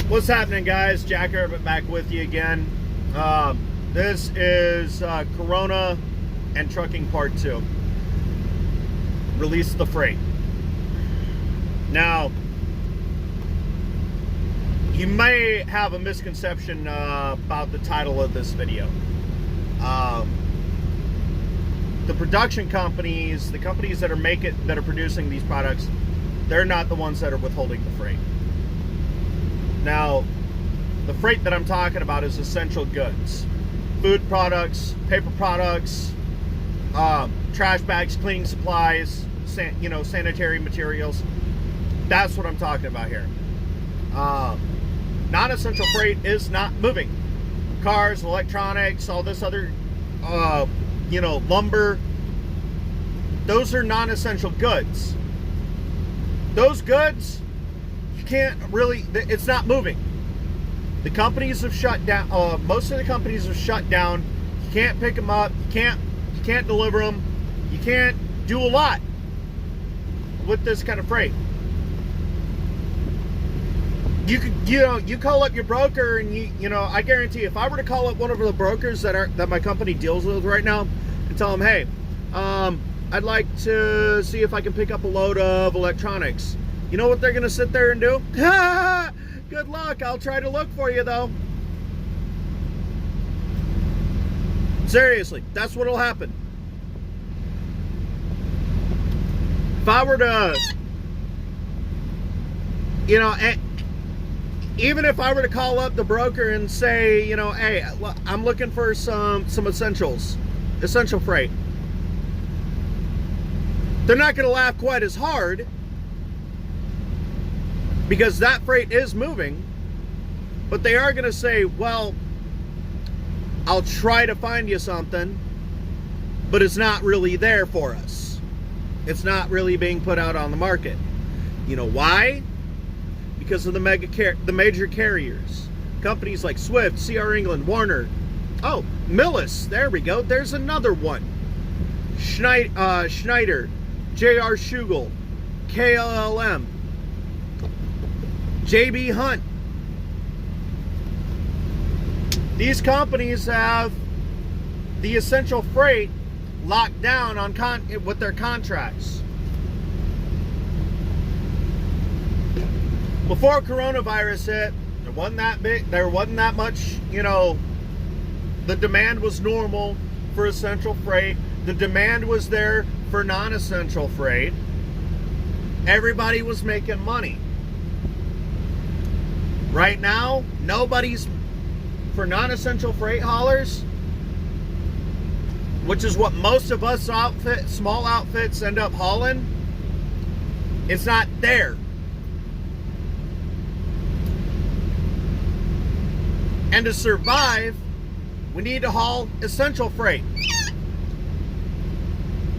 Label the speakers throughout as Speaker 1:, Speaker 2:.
Speaker 1: What's happening, guys? Jack Urban back with you again. This is Carona and Trucking Part 2. Release the freight. Now, you may have a misconception about the title of this video. The production companies, the companies that are producing these products, they're not the ones that are withholding the freight. Now, the freight that I'm talking about is essential goods. Food products, paper products, trash bags, cleaning supplies, sanitary materials. That's what I'm talking about here. Non-essential freight is not moving. Cars, electronics, all this other, lumber. Those are non-essential goods. Those goods, can't really, it's not moving. The companies have shut down. Most of the companies have shut down. You can't pick them up. You can't deliver them. You can't do a lot with this kind of freight. You could, you call up your broker, and I guarantee if I were to call up one of the brokers that my company deals with right now and tell them, hey, I'd like to see if I can pick up a load of electronics. You know what they're going to sit there and do? Good luck. I'll try to look for you, though. Seriously, that's what'll happen. If I were to, even if I were to call up the broker and say, hey, I'm looking for some essential freight. They're not going to laugh quite as hard, because that freight is moving, but they are going to say, well, I'll try to find you something, but it's not really there for us. It's not really being put out on the market. You know why? Because of the major carriers. Companies like Swift, CR England, Warner. Oh, Millis, there we go. There's another one. Schneider, J.R. Schugel, KLLM, JB Hunt. These companies have the essential freight locked down on with their contracts. Before coronavirus hit, there wasn't that big. There wasn't that much. The demand was normal for essential freight. The demand was there for non-essential freight. Everybody was making money. Right now, nobody's, for non-essential freight haulers, which is what most of us small outfits end up hauling, it's not there. And to survive, we need to haul essential freight.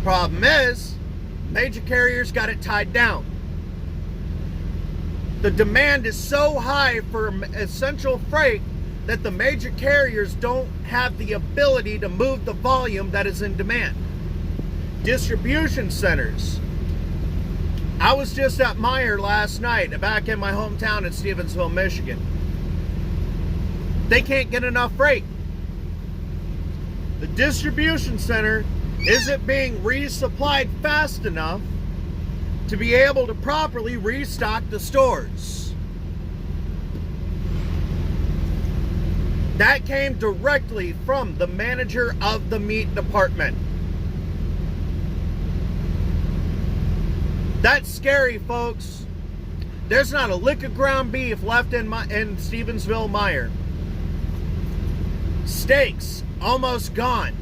Speaker 1: Problem is, major carriers got it tied down. The demand is so high for essential freight that the major carriers don't have the ability to move the volume that is in demand. Distribution centers. I was just at Meijer last night, back in my hometown in Stevensville, Michigan. They can't get enough freight. The distribution center isn't being resupplied fast enough to be able to properly restock the stores. That came directly from the manager of the meat department. That's scary, folks. There's not a lick of ground beef left in Stevensville Meijer. Steaks almost gone.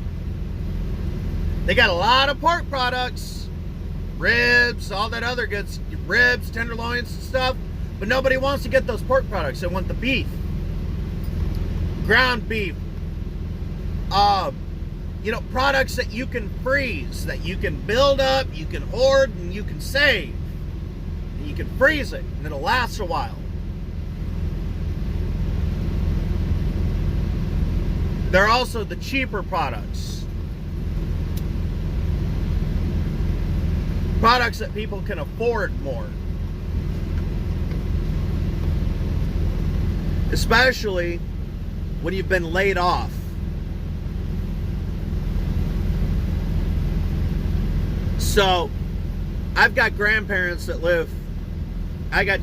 Speaker 1: They got a lot of pork products, ribs, all that other good, ribs, tenderloins and stuff, but nobody wants to get those pork products. They want the beef, ground beef, products that you can freeze, that you can build up, you can hoard, and you can save. And you can freeze it, and it'll last a while. They're also the cheaper products. Products that people can afford more. especially when you've been laid off. So, I've got grandparents that live. I got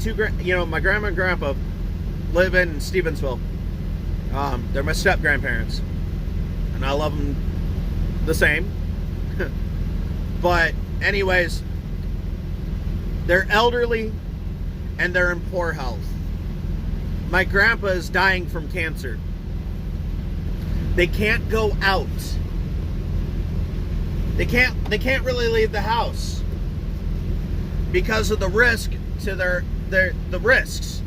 Speaker 1: my grandma and grandpa live in Stevensville. They're my step grandparents, and I love them the same. But anyways, they're elderly and they're in poor health. My grandpa is dying from cancer. They can't go out. They can't really leave the house because of the risk to the risks.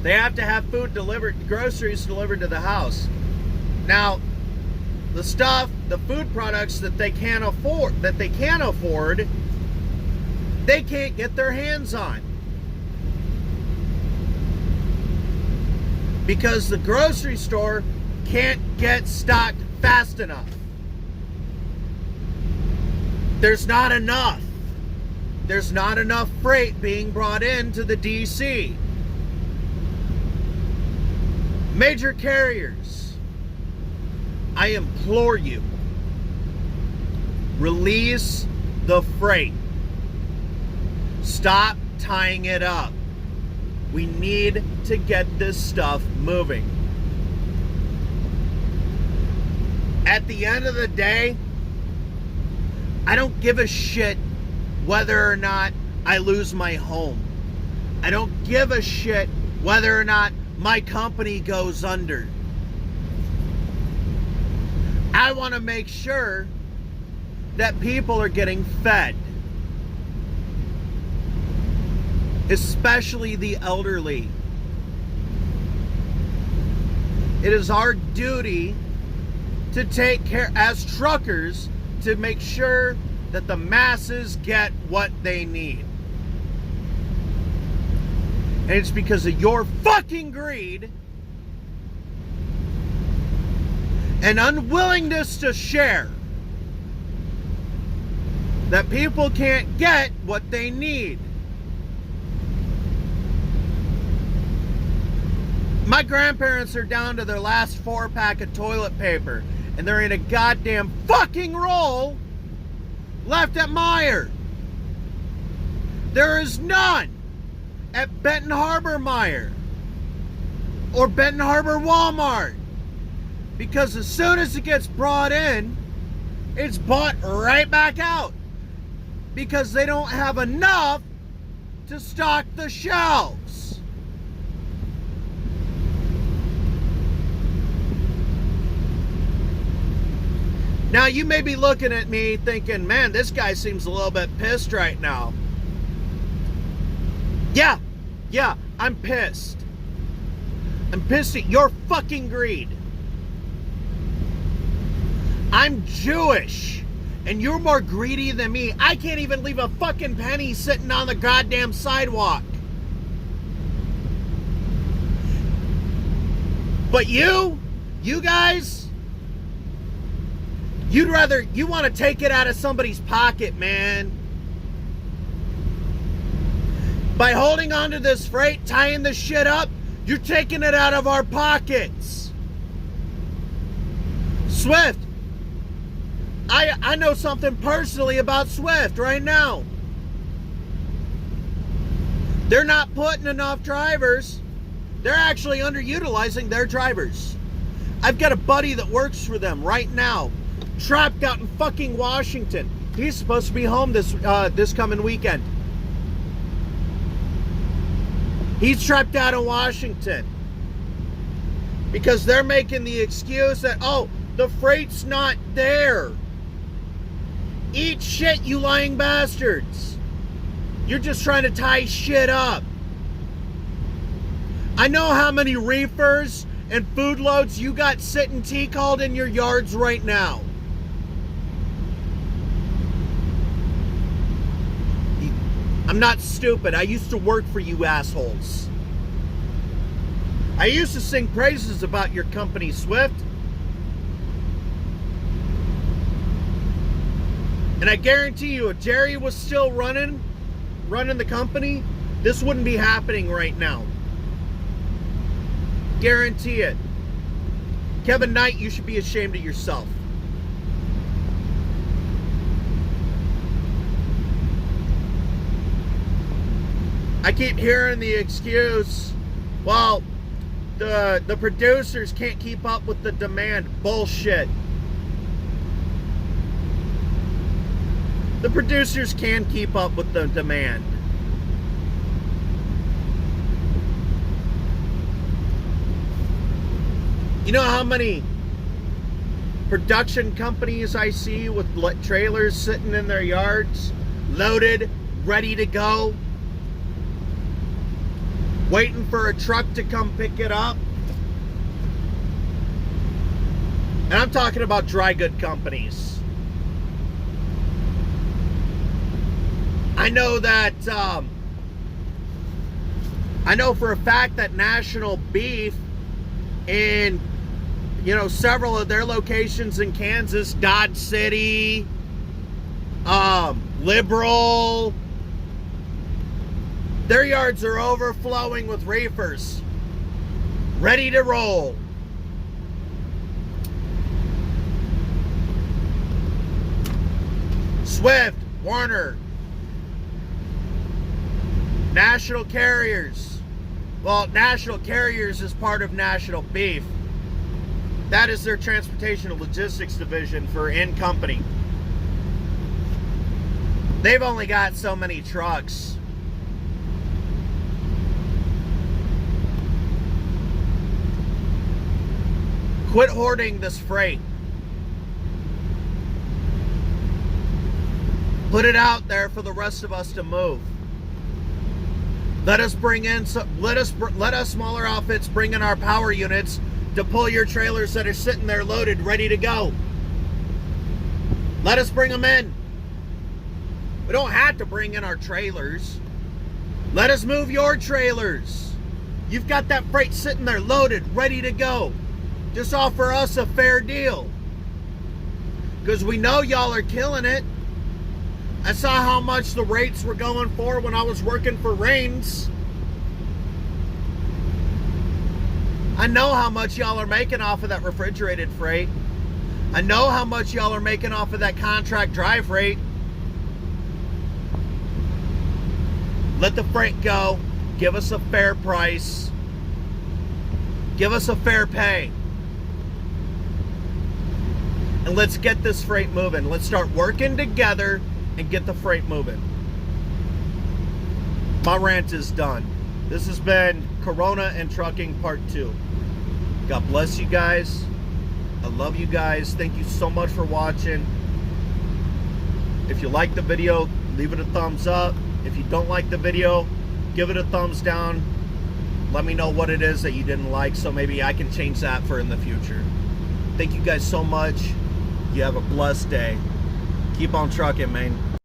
Speaker 1: They have to have food delivered, groceries delivered to the house. Now, the food products that they can't afford, they can't get their hands on. Because the grocery store can't get stocked fast enough. There's not enough. There's not enough freight being brought into the DC. Major carriers, I implore you, release the freight. Stop tying it up. We need to get this stuff moving. At the end of the day, I don't give a shit whether or not I lose my home. I don't give a shit whether or not my company goes under. I want to make sure that people are getting fed. Especially the elderly. It is our duty to take care, as truckers, to make sure that the masses get what they need. And it's because of your fucking greed and unwillingness to share that people can't get what they need. My grandparents are down to their last 4-pack of toilet paper, and there ain't a goddamn fucking roll left at Meijer. There is none at Benton Harbor Meijer or Benton Harbor Walmart, because as soon as it gets brought in, it's bought right back out because they don't have enough to stock the shelves. Now, you may be looking at me thinking, man, this guy seems a little bit pissed right now. Yeah, I'm pissed. I'm pissed at your fucking greed. I'm Jewish, and you're more greedy than me. I can't even leave a fucking penny sitting on the goddamn sidewalk. But you guys, you want to take it out of somebody's pocket, man. By holding on to this freight, tying this shit up, you're taking it out of our pockets. Swift. I know something personally about Swift right now. They're not putting enough drivers. They're actually underutilizing their drivers. I've got a buddy that works for them right now, trapped out in fucking Washington. He's supposed to be home this coming weekend. He's trapped out in Washington because they're making the excuse that, oh, the freight's not there. Eat shit, you lying bastards. You're just trying to tie shit up. I know how many reefers and food loads you got sitting T-called in your yards right now. I'm not stupid. I used to work for you assholes. I used to sing praises about your company, Swift. And I guarantee you, if Jerry was still running the company, this wouldn't be happening right now. Guarantee it. Kevin Knight, you should be ashamed of yourself. I keep hearing the excuse, well, the producers can't keep up with the demand. Bullshit. The producers can keep up with the demand. You know how many production companies I see with trailers sitting in their yards, loaded, ready to go, waiting for a truck to come pick it up? And I'm talking about dry good companies. I know that, I know for a fact that National Beef in, several of their locations in Kansas, Dodge City, Liberal, their yards are overflowing with reefers, ready to roll. Swift, Warner, National Carriers. Well, National Carriers is part of National Beef. That is their transportation and logistics division for in company. They've only got so many trucks. Quit hoarding this freight. Put it out there for the rest of us to move. Let us bring in some. Let us smaller outfits bring in our power units to pull your trailers that are sitting there loaded, ready to go. Let us bring them in. We don't have to bring in our trailers. Let us move your trailers. You've got that freight sitting there loaded, ready to go. Just offer us a fair deal. Because we know y'all are killing it. I saw how much the rates were going for when I was working for Rains. I know how much y'all are making off of that refrigerated freight. I know how much y'all are making off of that contract dry freight. Let the freight go. Give us a fair price. Give us a fair pay. And let's get this freight moving. Let's start working together and get the freight moving. My rant is done. This has been Carona and Trucking Part 2. God bless you guys. I love you guys. Thank you so much for watching. If you like the video, leave it a thumbs up. If you don't like the video, give it a thumbs down. Let me know what it is that you didn't like so maybe I can change that for in the future. Thank you guys so much. You have a blessed day. Keep on trucking, man.